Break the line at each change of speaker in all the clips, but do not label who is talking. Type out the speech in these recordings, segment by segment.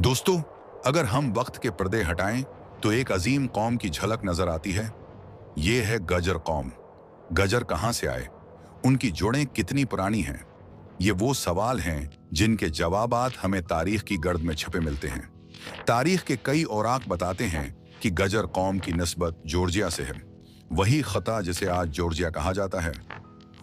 दोस्तों, अगर हम वक्त के पर्दे हटाएं तो एक अजीम कौम की झलक नजर आती है। ये है गजर कौम। गजर कहां से आए, उनकी जड़ें कितनी पुरानी हैं, ये वो सवाल हैं जिनके जवाबात हमें तारीख की गर्द में छपे मिलते हैं। तारीख के कई औराक बताते हैं कि गजर कौम की निस्बत जॉर्जिया से है, वही खता जिसे आज जॉर्जिया कहा जाता है।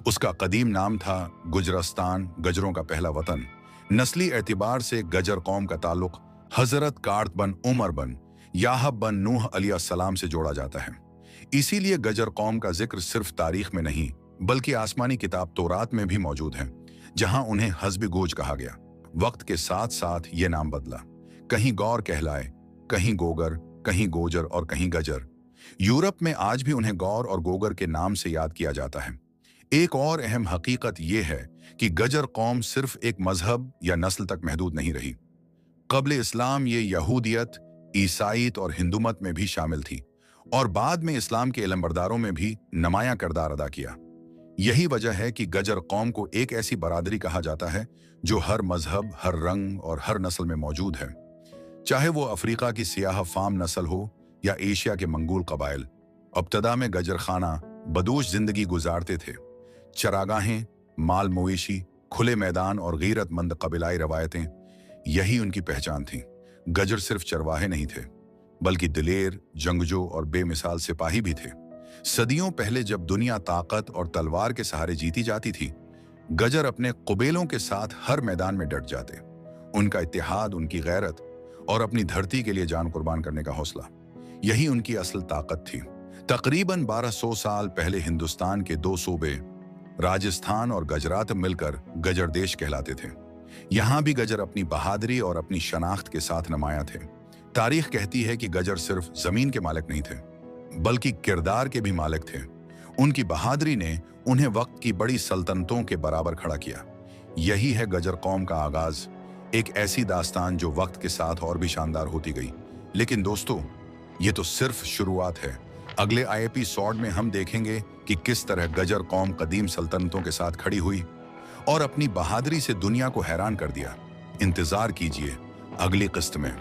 उसका कदीम नाम था गुजरस्तान, गजरों का पहला वतन। नस्ली एतबार से गजर कौम का ताल्लुक हजरत कार्त बन उमर बन याहब बन नूह अलैहिस्सलाम से जोड़ा जाता है। इसीलिए गजर कौम का जिक्र सिर्फ तारीख में नहीं बल्कि आसमानी किताब तौरात में भी मौजूद है, जहां उन्हें हस्ब गोज कहा गया। वक्त के साथ साथ ये नाम बदला, कहीं गौर कहलाए, कहीं गोगर, कहीं गोजर और कहीं गजर। यूरोप में आज भी उन्हें गौर और गोगर के नाम से याद किया जाता है। एक और अहम हकीकत यह है कि गजर कौम सिर्फ एक मजहब या नस्ल तक महदूद नहीं रही। क़ब्ल इस्लाम ये यहूदियत, ईसाईत और हिंदूमत में भी शामिल थी और बाद में इस्लाम के इलमबरदारों में भी नुमायां किरदार अदा किया। यही वजह है कि गजर कौम को एक ऐसी बरादरी कहा जाता है जो हर मजहब, हर रंग और हर नस्ल में मौजूद है। चाहे वो अफ्रीका की सियाह फाम नस्ल हो या एशिया के मंगोल कबाइल। इब्तदा में गजर खाना बदोश जिंदगी गुजारते थे। चरागाहें, माल मवेशी, खुले मैदान और गैरतमंद कबीलाई रवायतें, यही उनकी पहचान थी। गजर सिर्फ चरवाहे नहीं थे बल्कि दिलेर, जंगजू और बेमिसाल सिपाही भी थे। सदियों पहले जब दुनिया ताकत और तलवार के सहारे जीती जाती थी, गजर अपने कुबेलों के साथ हर मैदान में डट जाते। उनका इत्तेहाद, उनकी गैरत और अपनी धरती के लिए जान कुर्बान करने का हौसला, यही उनकी असल ताकत थी। तकरीबन 1200 साल पहले हिंदुस्तान के दो सूबे राजस्थान और गुजरात मिलकर गजर देश कहलाते थे। यहां भी गजर अपनी बहादुरी और अपनी शनाख्त के साथ नुमायां थे। तारीख कहती है कि गजर सिर्फ जमीन के मालिक नहीं थे बल्कि किरदार के भी मालिक थे। उनकी बहादुरी ने उन्हें वक्त की बड़ी सल्तनतों के बराबर खड़ा किया। यही है गजर कौम का आगाज, एक ऐसी दास्तान जो वक्त के साथ और भी शानदार होती गई। लेकिन दोस्तों, ये तो सिर्फ शुरुआत है। अगले एपिसोड में हम देखेंगे कि किस तरह गजर कौम कदीम सल्तनतों के साथ खड़ी हुई और अपनी बहादुरी से दुनिया को हैरान कर दिया। इंतजार कीजिए अगली किस्त में।